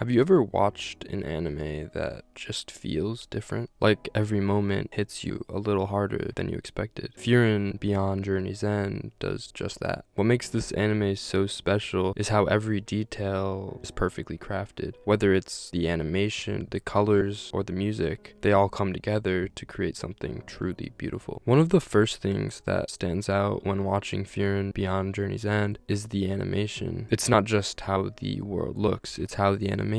Have you ever watched an anime that just feels different? Like every moment hits you a little harder than you expected. Frieren Beyond Journey's End does just that. What makes this anime so special is how every detail is perfectly crafted. Whether it's the animation, the colors, or the music, they all come together to create something truly beautiful. One of the first things that stands out when watching Frieren Beyond Journey's End is the animation. It's not just how the world looks, it's how the animation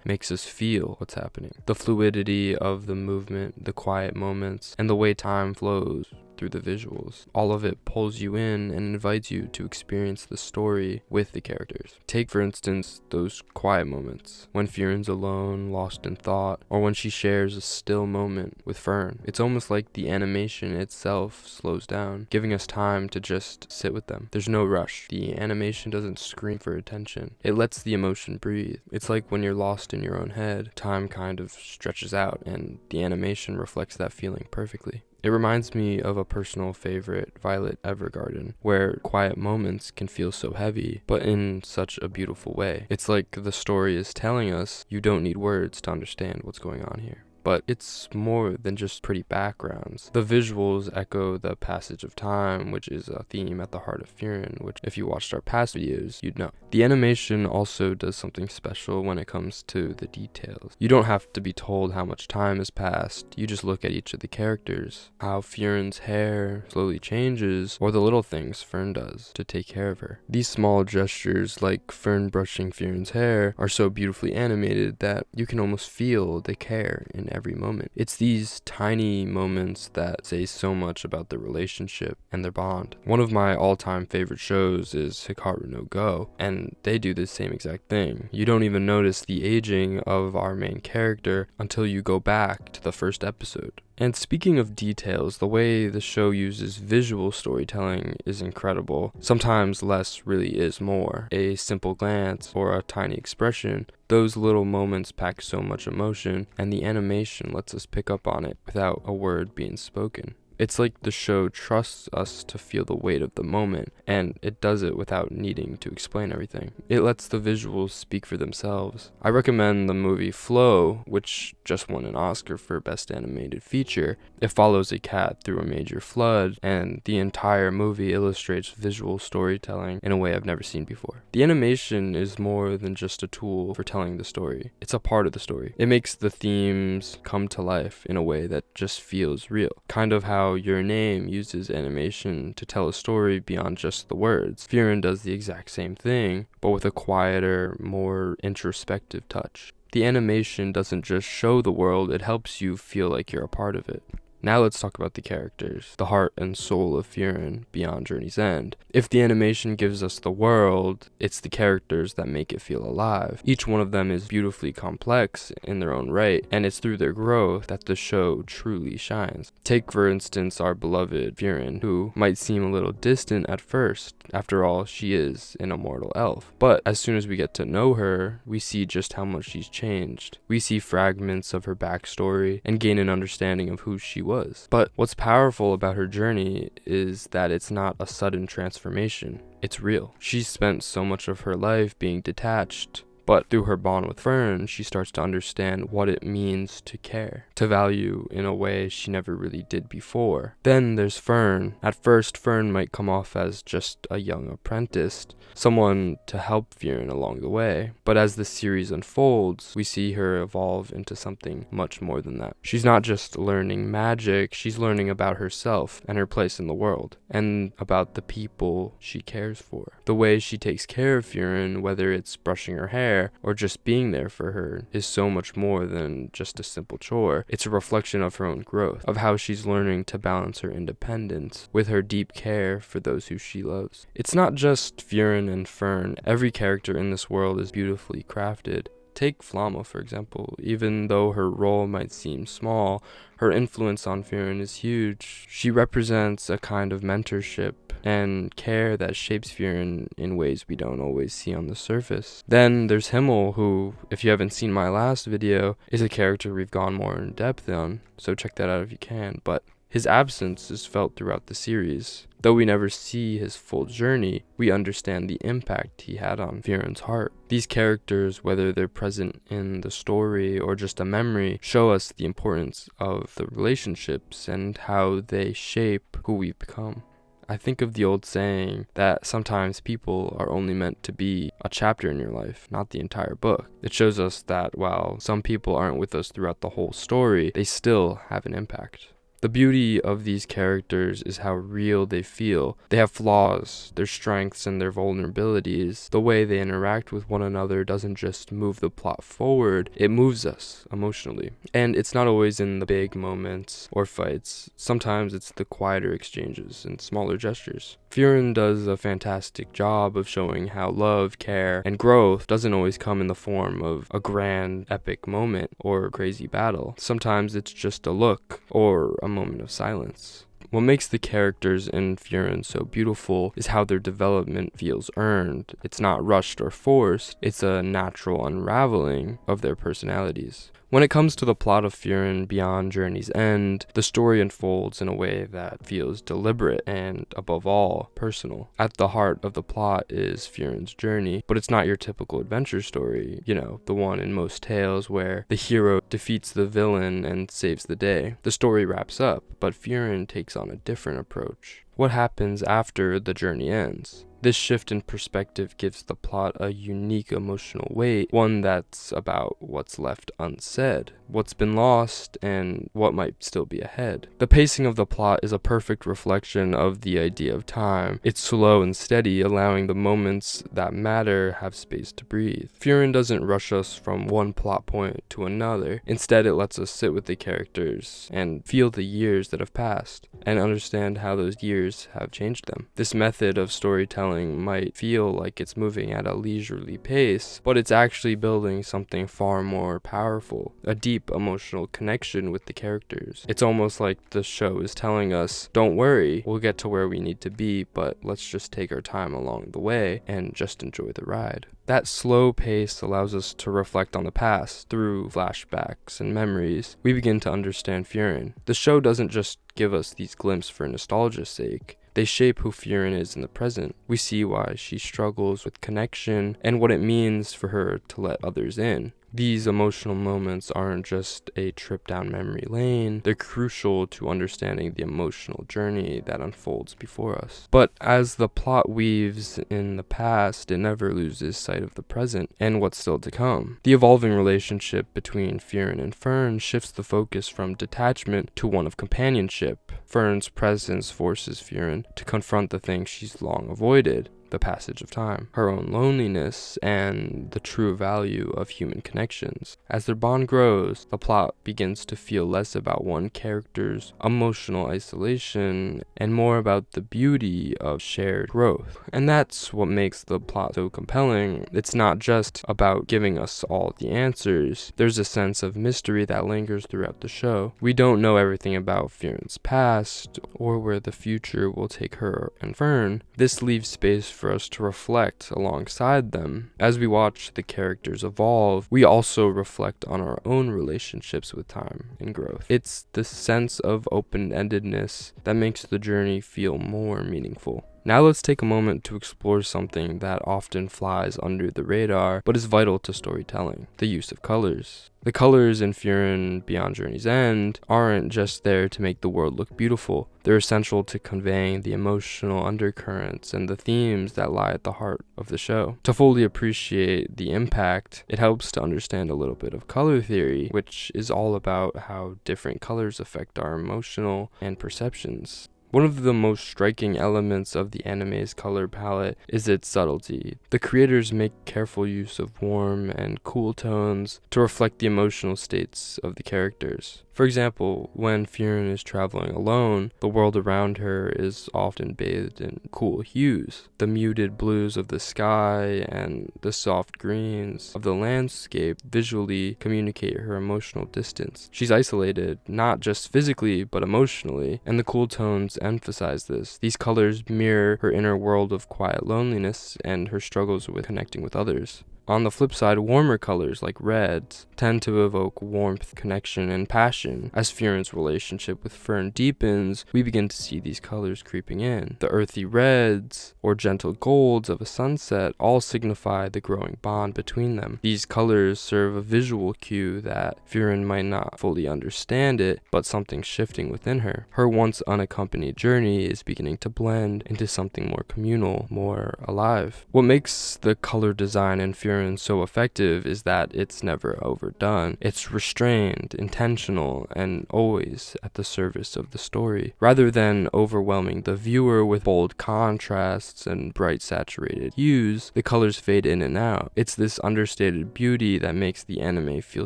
makes us feel what's happening. The fluidity of the movement, the quiet moments, and the way time flows through the visuals. All of it pulls you in and invites you to experience the story with the characters. Take, for instance, those quiet moments, when Frieren's alone, lost in thought, or when she shares a still moment with Fern. It's almost like the animation itself slows down, giving us time to just sit with them. There's no rush. The animation doesn't scream for attention. It lets the emotion breathe. It's like when you're lost in your own head, time kind of stretches out, and the animation reflects that feeling perfectly. It reminds me of a personal favorite, Violet Evergarden, where quiet moments can feel so heavy, but in such a beautiful way. It's like the story is telling us you don't need words to understand what's going on here. But it's more than just pretty backgrounds. The visuals echo the passage of time, which is a theme at the heart of Frieren, which if you watched our past videos, you'd know. The animation also does something special when it comes to the details. You don't have to be told how much time has passed, you just look at each of the characters, how Frieren's hair slowly changes, or the little things Fern does to take care of her. These small gestures, like Fern brushing Frieren's hair, are so beautifully animated that you can almost feel the care in every moment. It's these tiny moments that say so much about their relationship and their bond. One of my all-time favorite shows is Hikaru no Go, and they do the same exact thing. You don't even notice the aging of our main character until you go back to the first episode. And speaking of details, the way the show uses visual storytelling is incredible. Sometimes less really is more. A simple glance or a tiny expression, those little moments pack so much emotion, and the animation lets us pick up on it without a word being spoken. It's like the show trusts us to feel the weight of the moment, and it does it without needing to explain everything. It lets the visuals speak for themselves. I recommend the movie Flow, which just won an Oscar for Best Animated Feature. It follows a cat through a major flood, and the entire movie illustrates visual storytelling in a way I've never seen before. The animation is more than just a tool for telling the story. It's a part of the story. It makes the themes come to life in a way that just feels real. Kind of how Your Name uses animation to tell a story beyond just the words. Frieren does the exact same thing, but with a quieter, more introspective touch. The animation doesn't just show the world, it helps you feel like you're a part of it. Now let's talk about the characters, the heart and soul of Frieren Beyond Journey's End. If the animation gives us the world, it's the characters that make it feel alive. Each one of them is beautifully complex in their own right, and it's through their growth that the show truly shines. Take, for instance, our beloved Frieren, who might seem a little distant at first. After all, she is an immortal elf. But as soon as we get to know her, we see just how much she's changed. We see fragments of her backstory and gain an understanding of who she was. But what's powerful about her journey is that it's not a sudden transformation. It's real. She's spent so much of her life being detached, but through her bond with Fern, she starts to understand what it means to care, to value in a way she never really did before. Then there's Fern. At first, Fern might come off as just a young apprentice, someone to help Frieren along the way. But as the series unfolds, we see her evolve into something much more than that. She's not just learning magic, she's learning about herself and her place in the world, and about the people she cares for. The way she takes care of Frieren, whether it's brushing her hair or just being there for her, is so much more than just a simple chore. It's a reflection of her own growth, of how she's learning to balance her independence with her deep care for those who she loves. It's not just Frieren and Fern. Every character in this world is beautifully crafted. Take Flamma, for example. Even though her role might seem small, her influence on Frieren is huge. She represents a kind of mentorship and care that shapes Frieren in ways we don't always see on the surface. Then there's Himmel, who, if you haven't seen my last video, is a character we've gone more in depth on, so check that out if you can. But his absence is felt throughout the series. Though we never see his full journey, we understand the impact he had on Frieren's heart. These characters, whether they're present in the story or just a memory, show us the importance of the relationships and how they shape who we've become. I think of the old saying that sometimes people are only meant to be a chapter in your life, not the entire book. It shows us that while some people aren't with us throughout the whole story, they still have an impact. The beauty of these characters is how real they feel. They have flaws, their strengths and their vulnerabilities. The way they interact with one another doesn't just move the plot forward, it moves us emotionally. And it's not always in the big moments or fights. Sometimes it's the quieter exchanges and smaller gestures. Frieren does a fantastic job of showing how love, care, and growth doesn't always come in the form of a grand, epic moment or crazy battle. Sometimes it's just a look or a moment of silence. What makes the characters in Frieren so beautiful is how their development feels earned. It's not rushed or forced, it's a natural unraveling of their personalities. When it comes to the plot of Frieren Beyond Journey's End, the story unfolds in a way that feels deliberate and, above all, personal. At the heart of the plot is Frieren's journey, but it's not your typical adventure story, the one in most tales where the hero defeats the villain and saves the day. The story wraps up, but Frieren takes on a different approach. What happens after the journey ends? This shift in perspective gives the plot a unique emotional weight, one that's about what's left unsaid, what's been lost, and what might still be ahead. The pacing of the plot is a perfect reflection of the idea of time. It's slow and steady, allowing the moments that matter have space to breathe. Frieren doesn't rush us from one plot point to another. Instead, it lets us sit with the characters and feel the years that have passed, and understand how those years have changed them. This method of storytelling might feel like it's moving at a leisurely pace, but it's actually building something far more powerful, a deep emotional connection with the characters. It's almost like the show is telling us, don't worry, we'll get to where we need to be, but let's just take our time along the way and just enjoy the ride. That slow pace allows us to reflect on the past. Through flashbacks and memories, we begin to understand Frieren. The show doesn't just give us these glimpses for nostalgia's sake. They shape who Frieren is in the present. We see why she struggles with connection and what it means for her to let others in. These emotional moments aren't just a trip down memory lane, they're crucial to understanding the emotional journey that unfolds before us. But as the plot weaves in the past, it never loses sight of the present and what's still to come. The evolving relationship between Frieren and Fern shifts the focus from detachment to one of companionship. Fern's presence forces Frieren to confront the things she's long avoided. The passage of time, her own loneliness, and the true value of human connections. As their bond grows, the plot begins to feel less about one character's emotional isolation and more about the beauty of shared growth. And that's what makes the plot so compelling. It's not just about giving us all the answers. There's a sense of mystery that lingers throughout the show. We don't know everything about Frieren's past or where the future will take her and Fern. This leaves space for us to reflect alongside them. As we watch the characters evolve, we also reflect on our own relationships with time and growth. It's the sense of open-endedness that makes the journey feel more meaningful. Now let's take a moment to explore something that often flies under the radar but is vital to storytelling: the use of colors. The colors in Frieren Beyond Journey's End aren't just there to make the world look beautiful. They're essential to conveying the emotional undercurrents and the themes that lie at the heart of the show. To fully appreciate the impact, it helps to understand a little bit of color theory, which is all about how different colors affect our emotional and perceptions. One of the most striking elements of the anime's color palette is its subtlety. The creators make careful use of warm and cool tones to reflect the emotional states of the characters. For example, when Frieren is traveling alone, the world around her is often bathed in cool hues. The muted blues of the sky and the soft greens of the landscape visually communicate her emotional distance. She's isolated, not just physically, but emotionally, and the cool tones emphasize this. These colors mirror her inner world of quiet loneliness and her struggles with connecting with others. On the flip side, warmer colors like reds tend to evoke warmth, connection, and passion. As Frieren's relationship with Fern deepens, we begin to see these colors creeping in. The earthy reds or gentle golds of a sunset all signify the growing bond between them. These colors serve a visual cue that Frieren might not fully understand it, but something's shifting within her. Her once unaccompanied journey is beginning to blend into something more communal, more alive. What makes the color design in Frieren so effective is that it's never overdone. It's restrained, intentional, and always at the service of the story. Rather than overwhelming the viewer with bold contrasts and bright saturated hues, the colors fade in and out. It's this understated beauty that makes the anime feel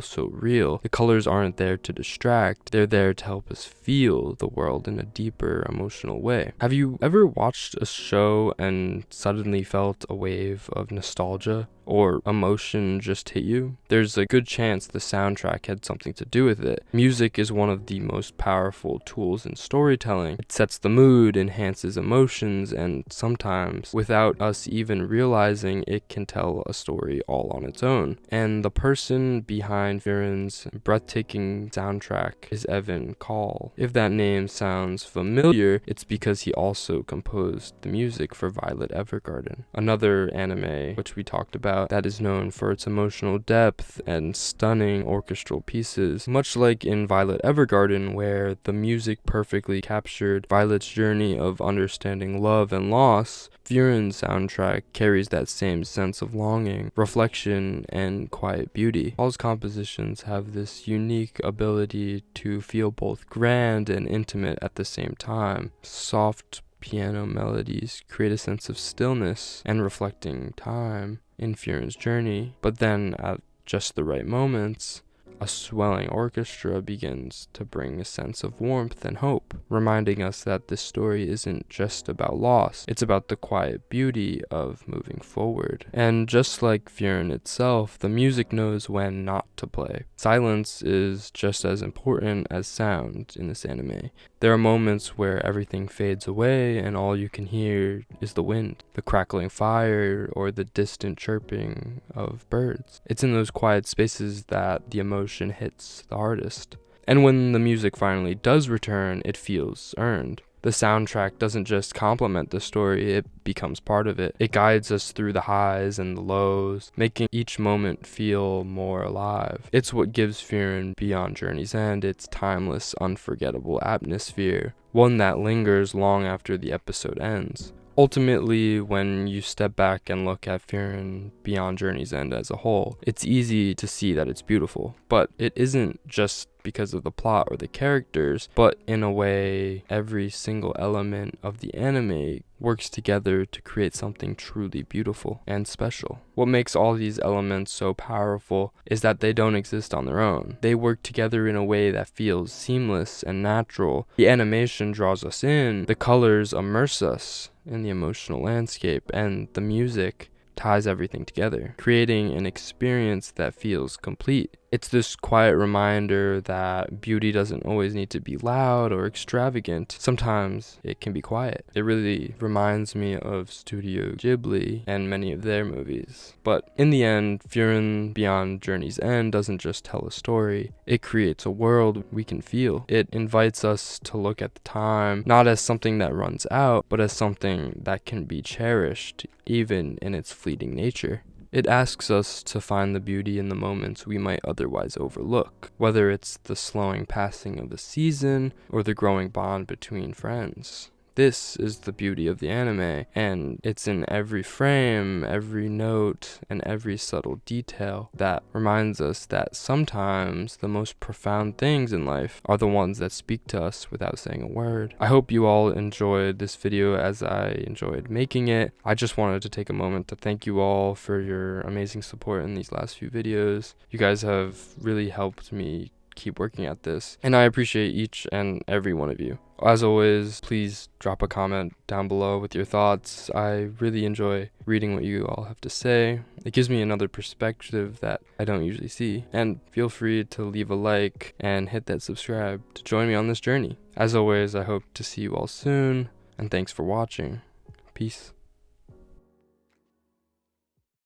so real. The colors aren't there to distract, they're there to help us feel the world in a deeper emotional way. Have you ever watched a show and suddenly felt a wave of nostalgia or emotion just hit you? There's a good chance the soundtrack had something to do with it. Music is one of the most powerful tools in storytelling. It sets the mood, enhances emotions, and sometimes, without us even realizing, it can tell a story all on its own. And the person behind Frieren's breathtaking soundtrack is Evan Call. If that name sounds familiar, it's because he also composed the music for Violet Evergarden, another anime which we talked about that is known for its emotional depth and stunning orchestral pieces. Much like in Violet Evergarden, where the music perfectly captured Violet's journey of understanding love and loss, Frieren's soundtrack carries that same sense of longing, reflection, and quiet beauty. All's compositions have this unique ability to feel both grand and intimate at the same time. Soft piano melodies create a sense of stillness and reflecting time in Frieren's journey, but then at just the right moments, a swelling orchestra begins to bring a sense of warmth and hope, reminding us that this story isn't just about loss, it's about the quiet beauty of moving forward. And just like Frieren itself, the music knows when not to play. Silence is just as important as sound in this anime. There are moments where everything fades away and all you can hear is the wind, the crackling fire, or the distant chirping of birds. It's in those quiet spaces that the emotion hits the hardest. And when the music finally does return, it feels earned. The soundtrack doesn't just complement the story, it becomes part of it. It guides us through the highs and the lows, making each moment feel more alive. It's what gives Frieren Beyond Journey's End its timeless, unforgettable atmosphere, one that lingers long after the episode ends. Ultimately, when you step back and look at Frieren Beyond Journey's End as a whole, it's easy to see that it's beautiful, but it isn't just because of the plot or the characters, but in a way, every single element of the anime works together to create something truly beautiful and special. What makes all these elements so powerful is that they don't exist on their own. They work together in a way that feels seamless and natural. The animation draws us in, the colors immerse us in the emotional landscape, and the music ties everything together, creating an experience that feels complete. It's this quiet reminder that beauty doesn't always need to be loud or extravagant. Sometimes it can be quiet. It really reminds me of Studio Ghibli and many of their movies. But in the end, Frieren Beyond Journey's End doesn't just tell a story. It creates a world we can feel. It invites us to look at the time, not as something that runs out, but as something that can be cherished, even in its fleeting nature. It asks us to find the beauty in the moments we might otherwise overlook, whether it's the slowing passing of a season or the growing bond between friends. This is the beauty of the anime, and it's in every frame, every note, and every subtle detail that reminds us that sometimes the most profound things in life are the ones that speak to us without saying a word. I hope you all enjoyed this video as I enjoyed making it. I just wanted to take a moment to thank you all for your amazing support in these last few videos. You guys have really helped me keep working at this, and I appreciate each and every one of you. As always, please drop a comment down below with your thoughts. I really enjoy reading what you all have to say. It gives me another perspective that I don't usually see. And feel free to leave a like and hit that subscribe to join me on this journey. As always, I hope to see you all soon, and thanks for watching. Peace.